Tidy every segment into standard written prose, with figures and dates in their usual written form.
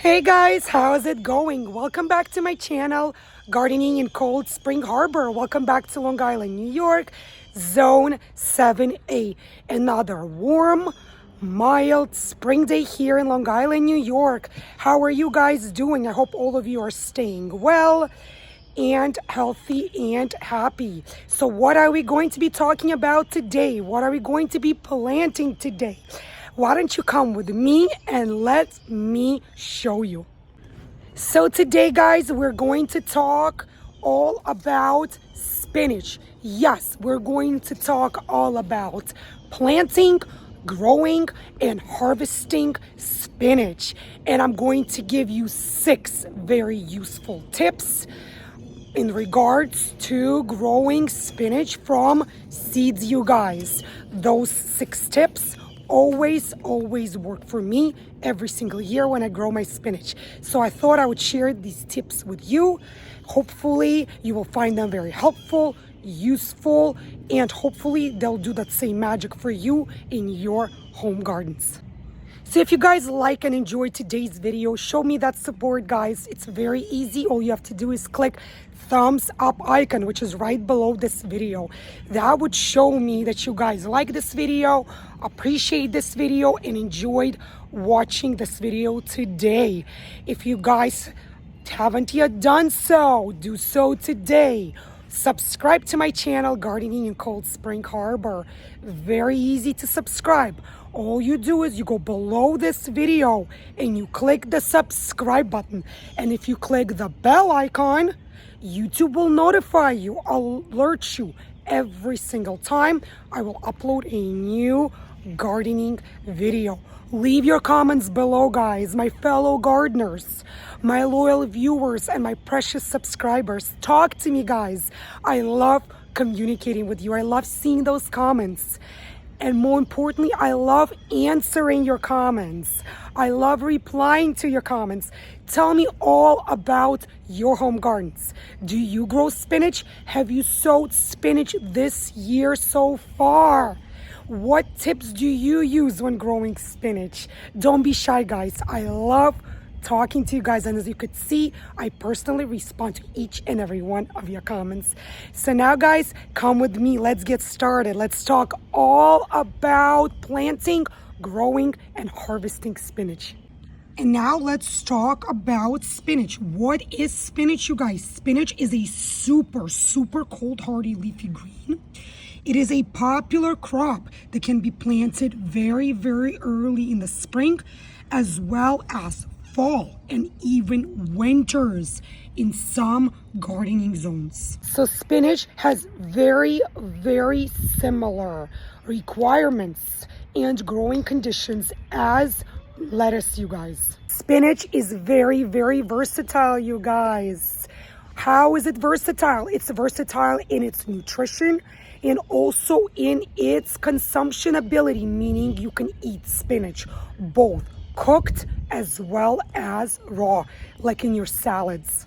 Hey guys, how's it going? Welcome back to my channel, Gardening in Cold Spring Harbor. Welcome back to Long Island, New York, Zone 7A. Another warm, mild spring day here in Long Island, New York. How are you guys doing? I hope all of you are staying well and healthy and happy. So what are we going to be talking about today? What are we going to be planting today? Why don't you come with me and let me show you. So today, guys, we're going to talk all about spinach. Yes, we're going to talk all about planting, growing, and harvesting spinach. And I'm going to give you 6 very useful tips in regards to growing spinach from seeds, you guys. Those 6 tips always work for me every single year when I grow my spinach. So I thought I would share these tips with you. Hopefully you will find them very helpful, useful, and hopefully they'll do that same magic for you in your home gardens. So if you guys like and enjoyed today's video, show me that support, guys. It's very easy. All you have to do is click thumbs up icon, which is right below this video. That would show me that you guys like this video, appreciate this video, and enjoyed watching this video today. If you guys haven't yet done so, do so today. Subscribe to my channel, Gardening in Cold Spring Harbor. Very easy to subscribe. All you do is you go below this video and you click the subscribe button. And if you click the bell icon, YouTube will notify you, alert you every single time I will upload a new gardening video. Leave your comments below, guys, my fellow gardeners, my loyal viewers, and my precious subscribers. Talk to me, guys. I love communicating with you. I love seeing those comments. And more importantly, I love answering your comments. I love replying to your comments. Tell me all about your home gardens. Do you grow spinach? Have you sowed spinach this year so far? What tips do you use when growing spinach? Don't be shy, guys. I love talking to you guys, and as you could see, I personally respond to each and every one of your comments. So now, guys, come with me. Let's get started. Let's talk all about planting, growing, and harvesting spinach. And now let's talk about spinach. What is spinach, you guys? Spinach is a super cold hardy leafy green. It is a popular crop that can be planted very early in the spring, as well as fall and even winters in some gardening zones. So spinach has very similar requirements and growing conditions as lettuce, you guys. Spinach is very versatile, you guys. How is it versatile? It's versatile in its nutrition and also in its consumption ability, meaning you can eat spinach both cooked as well as raw, like in your salads.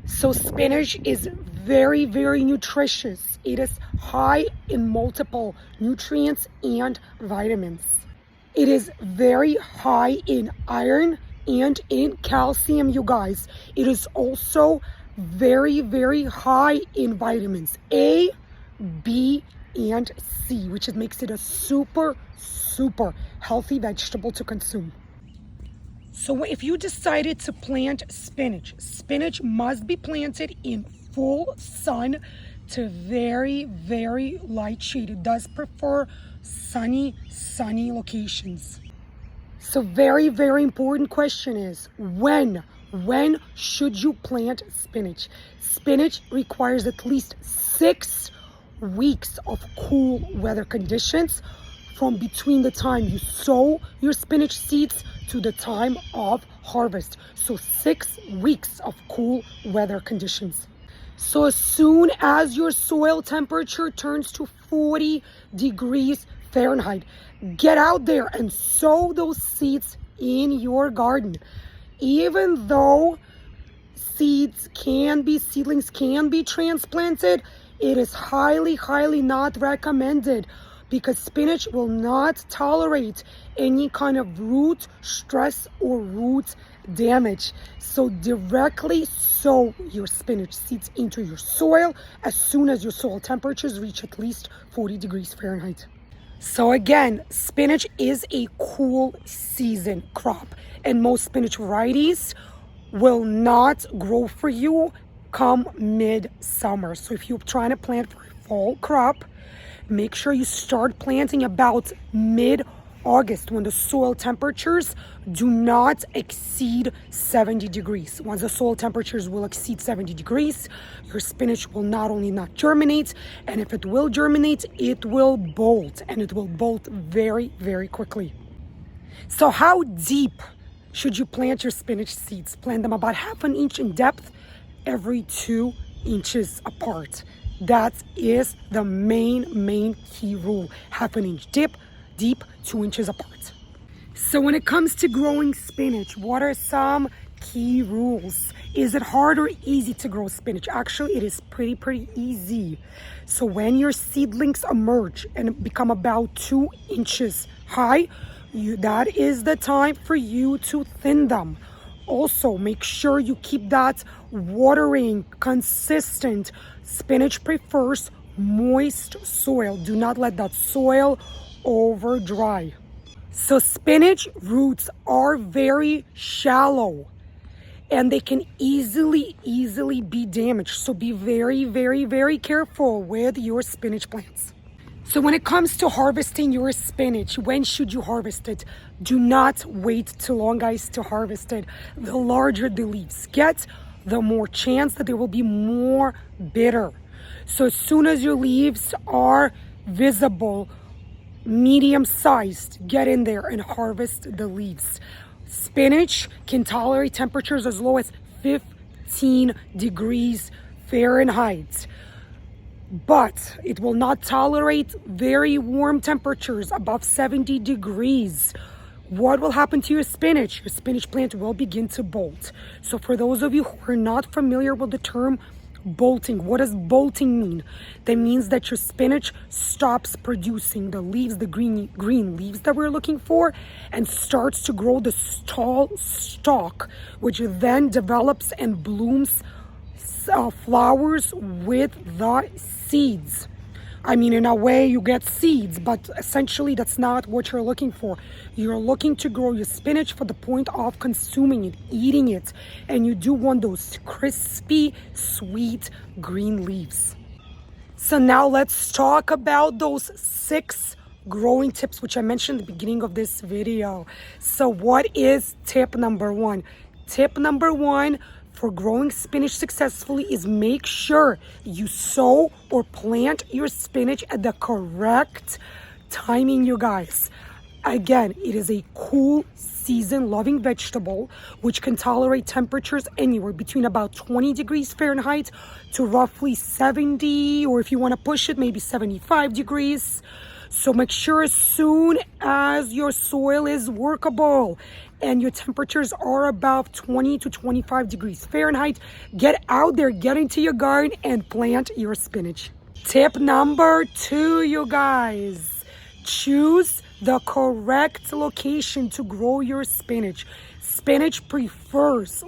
So spinach is very nutritious. It is high in multiple nutrients and vitamins. It is very high in iron and in calcium, you guys. It is also very high in vitamins A, B, and C, which makes it a super healthy vegetable to consume. So if you decided to plant spinach, spinach must be planted in full sun to very light shade. It does prefer sunny locations. So very important question is when should you plant spinach? Spinach requires at least 6 weeks of cool weather conditions from between the time you sow your spinach seeds to the time of harvest. So 6 weeks of cool weather conditions. So as soon as your soil temperature turns to 40 degrees Fahrenheit, get out there and sow those seeds in your garden. Even though seedlings can be transplanted, it is highly not recommended because spinach will not tolerate any kind of root stress or root damage. So directly sow your spinach seeds into your soil as soon as your soil temperatures reach at least 40 degrees Fahrenheit. So again, spinach is a cool season crop, and most spinach varieties will not grow for you come mid-summer. So if you're trying to plant for a fall crop, make sure you start planting about mid-August when the soil temperatures do not exceed 70 degrees. Once the soil temperatures will exceed 70 degrees, your spinach will not only not germinate, and if it will germinate, it will bolt, and it will bolt very, very quickly. So how deep should you plant your spinach seeds? Plant them about 1/2 inch in depth every 2 inches apart. That is the main key rule. 1/2 inch deep, 2 inches apart. So when it comes to growing spinach, what are some key rules? Is it hard or easy to grow spinach? Actually, it is pretty easy. So when your seedlings emerge and become about 2 inches high, that is the time for you to thin them. Also, make sure you keep that watering consistent. Spinach prefers moist soil. Do not let that soil over dry. So spinach roots are very shallow and they can easily be damaged. So be very careful with your spinach plants. So when it comes to harvesting your spinach, when should you harvest it? Do not wait too long, guys, to harvest it. The larger the leaves get, the more chance that they will be more bitter. So as soon as your leaves are visible, medium-sized, get in there and harvest the leaves. Spinach can tolerate temperatures as low as 15 degrees Fahrenheit. But it will not tolerate very warm temperatures above 70 degrees. What will happen to your spinach? Your spinach plant will begin to bolt. So for those of you who are not familiar with the term bolting, what does bolting mean? That means that your spinach stops producing the leaves, the green leaves that we're looking for, and starts to grow the tall stalk, which then develops and blooms flowers with the seeds. I mean, in a way you get seeds, but essentially that's not what you're looking for. You're looking to grow your spinach for the point of consuming it, eating it, and you do want those crispy, sweet green leaves. So now let's talk about those 6 growing tips which I mentioned at the beginning of this video. So what is tip number 1? Tip number 1 for growing spinach successfully is make sure you sow or plant your spinach at the correct timing, you guys. Again, it is a cool season loving vegetable which can tolerate temperatures anywhere between about 20 degrees Fahrenheit to roughly 70, or if you want to push it, maybe 75 degrees. So make sure as soon as your soil is workable and your temperatures are above 20 to 25 degrees Fahrenheit, get out there, get into your garden and plant your spinach. Tip number 2, you guys, choose the correct location to grow your spinach. Spinach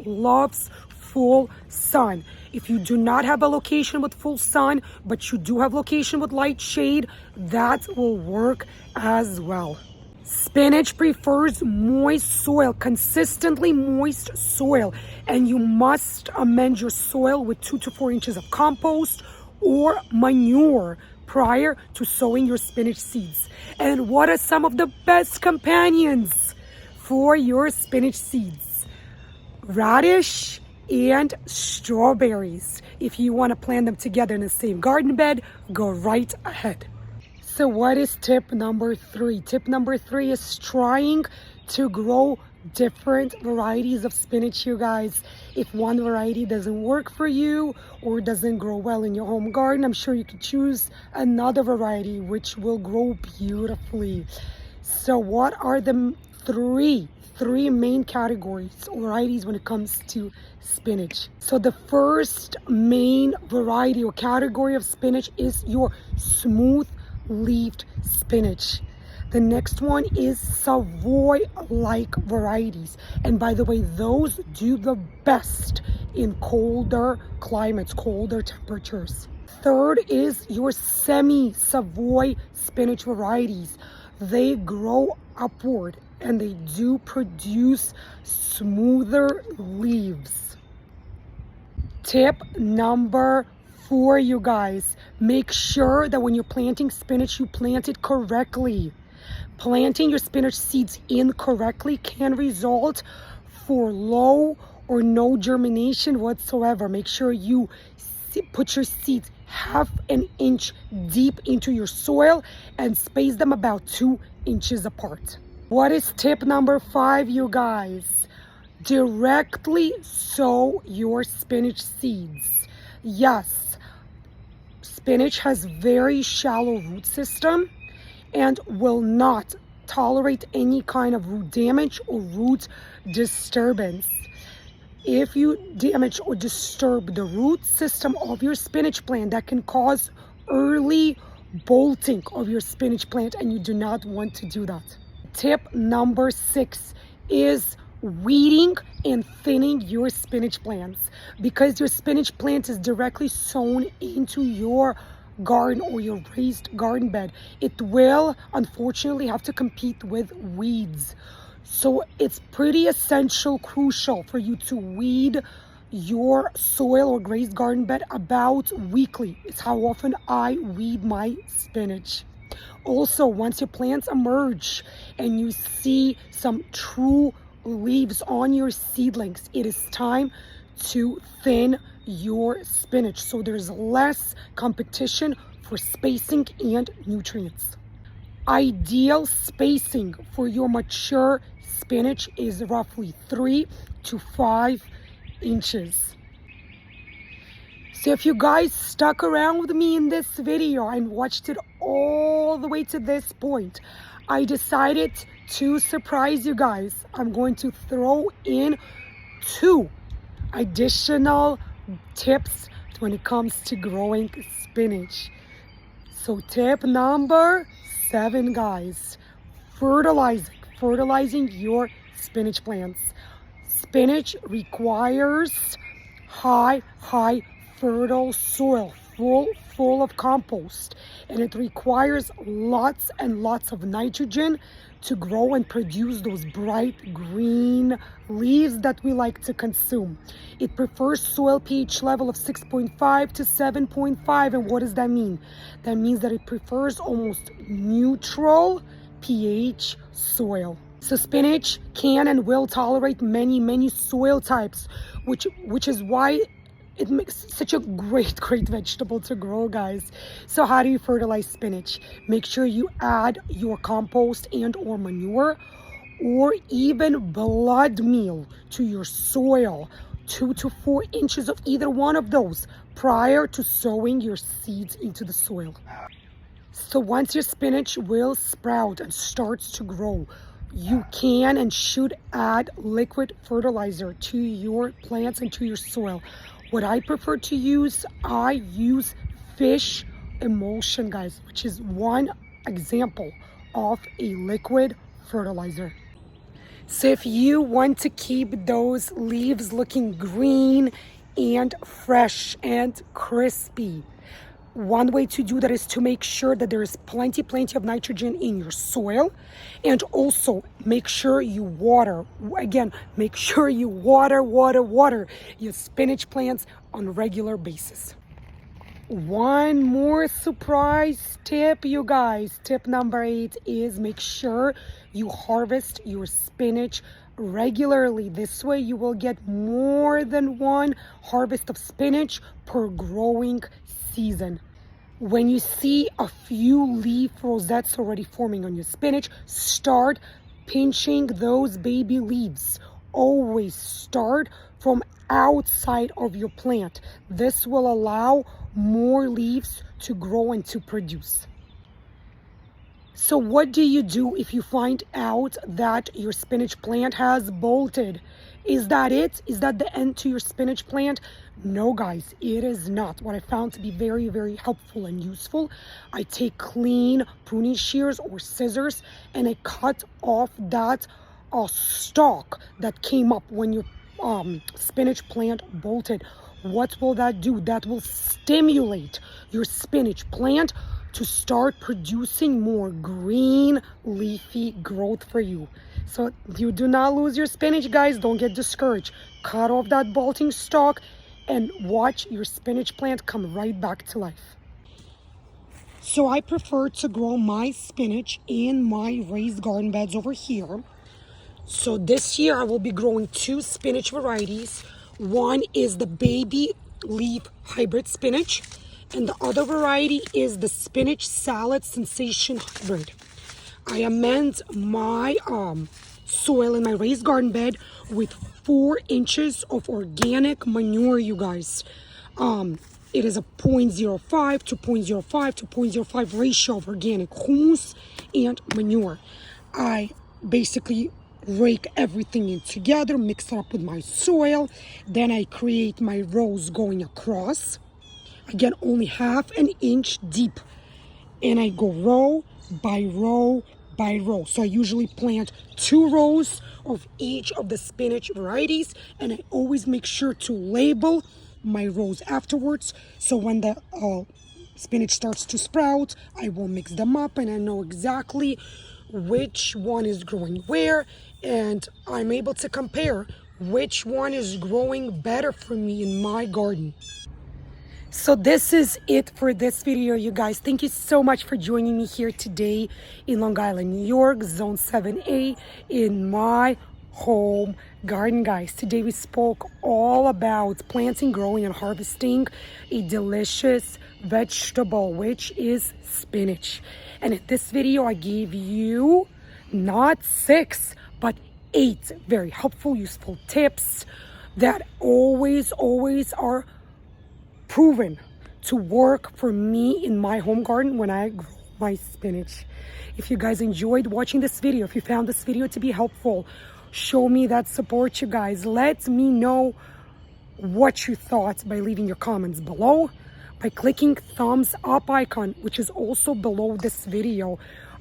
loves full sun. If you do not have a location with full sun, but you do have location with light shade, that will work as well. Spinach prefers moist soil, consistently moist soil, and you must amend your soil with 2 to 4 inches of compost or manure prior to sowing your spinach seeds. And what are some of the best companions for your spinach seeds? Radish and strawberries. If you want to plant them together in the same garden bed, go right ahead. So what is tip number 3? Tip number 3 is trying to grow different varieties of spinach, you guys. If one variety doesn't work for you or doesn't grow well in your home garden, I'm sure you could choose another variety which will grow beautifully. So what are the three main categories or varieties when it comes to spinach? So the first main variety or category of spinach is your smooth leafed spinach. The next one is Savoy-like varieties. And by the way, those do the best in colder climates, colder temperatures. Third is your semi-Savoy spinach varieties. They grow upward and they do produce smoother leaves. Tip number 4, you guys, make sure that when you're planting spinach, you plant it correctly. Planting your spinach seeds incorrectly can result for low or no germination whatsoever. Make sure you put your seeds half an inch deep into your soil and space them about 2 inches apart. What is tip number 5, you guys? Directly sow your spinach seeds. Yes, spinach has very shallow root system and will not tolerate any kind of root damage or root disturbance. If you damage or disturb the root system of your spinach plant, that can cause early bolting of your spinach plant, and you do not want to do that. Tip number 6 is weeding and thinning your spinach plants. Because your spinach plant is directly sown into your garden or your raised garden bed, it will unfortunately have to compete with weeds. So it's pretty essential, crucial for you to weed your soil or raised garden bed about weekly. It's how often I weed my spinach. Also, once your plants emerge and you see some true leaves on your seedlings, it is time to thin your spinach so there's less competition for spacing and nutrients. Ideal spacing for your mature spinach is roughly 3 to 5 inches. So if you guys stuck around with me in this video and watched it all the way to this point, I decided to surprise you guys. I'm going to throw in 2 additional tips when it comes to growing spinach. So tip number 7, guys, fertilizing your spinach plants. Spinach requires high fertile soil, full of compost, and it requires lots and lots of nitrogen to grow and produce those bright green leaves that we like to consume. It prefers soil pH level of 6.5 to 7.5. And what does that mean? That means that it prefers almost neutral pH soil. So spinach can and will tolerate many soil types, which is why it makes such a great vegetable to grow, guys. So how do you fertilize spinach? Make sure you add your compost and or manure or even blood meal to your soil, 2 to 4 inches of either one of those prior to sowing your seeds into the soil. So once your spinach will sprout and starts to grow, you can and should add liquid fertilizer to your plants and to your soil. What I prefer to use, I use fish emulsion, guys, which is one example of a liquid fertilizer. So if you want to keep those leaves looking green and fresh and crispy, one way to do that is to make sure that there is plenty of nitrogen in your soil, and also make sure you water. Again, make sure you water your spinach plants on a regular basis. One more surprise tip, you guys. Tip number 8 is make sure you harvest your spinach regularly. This way you will get more than one harvest of spinach per growing season. When you see a few leaf rosettes already forming on your spinach, start pinching those baby leaves. Always start from outside of your plant. This will allow more leaves to grow and to produce. So what do you do if you find out that your spinach plant has bolted Is that it? Is that the end to your spinach plant? No, guys, it is not. What I found to be very, very helpful and useful, I take clean pruning shears or scissors and I cut off that stalk that came up when your spinach plant bolted. What will that do? That will stimulate your spinach plant to start producing more green leafy growth for you. So you do not lose your spinach, guys. Don't get discouraged. Cut off that bolting stalk and watch your spinach plant come right back to life. So I prefer to grow my spinach in my raised garden beds over here. So this year I will be growing 2 spinach varieties. One is the baby leaf hybrid spinach, and the other variety is the spinach salad sensation hybrid. I amend my soil in my raised garden bed with 4 inches of organic manure, you guys. It is a 0.05 to 0.05 to 0.05 ratio of organic humus and manure. I basically rake everything in together, mix it up with my soil. Then I create my rows going across. Again, only half an inch deep. And I go row by row by row. So I usually plant 2 rows of each of the spinach varieties, and I always make sure to label my rows afterwards. So when the spinach starts to sprout, I will mix them up and I know exactly which one is growing where, and I'm able to compare which one is growing better for me in my garden. So this is it for this video, you guys. Thank you so much for joining me here today in Long Island, New York, Zone 7A, in my home garden, guys. Today we spoke all about planting, growing, and harvesting a delicious vegetable, which is spinach. And in this video, I gave you not 6, but 8 very helpful, useful tips that always are proven to work for me in my home garden when I grow my spinach. If you guys enjoyed watching this video, if you found this video to be helpful, show me that support, you guys. Let me know what you thought by leaving your comments below, by clicking thumbs up icon, which is also below this video.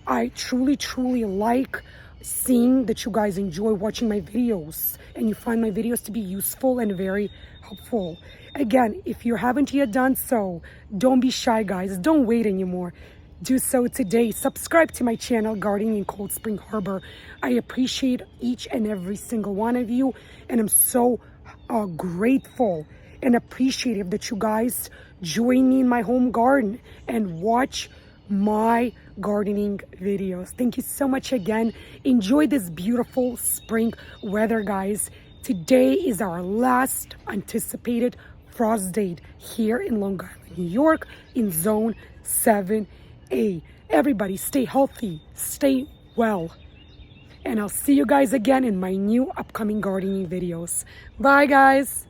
I truly like seeing that you guys enjoy watching my videos and you find my videos to be useful and very helpful. Again, if you haven't yet done so, don't be shy, guys. Don't wait anymore. Do so today. Subscribe to my channel, Gardening in Cold Spring Harbor. I appreciate each and every single one of you, and I'm so grateful and appreciative that you guys join me in my home garden and watch my gardening videos. Thank you so much again. Enjoy this beautiful spring weather, guys. Today is our last anticipated frost date here in Long Island, New York, in Zone 7A. Everybody stay healthy, stay well, and I'll see you guys again in my new upcoming gardening videos. Bye, guys.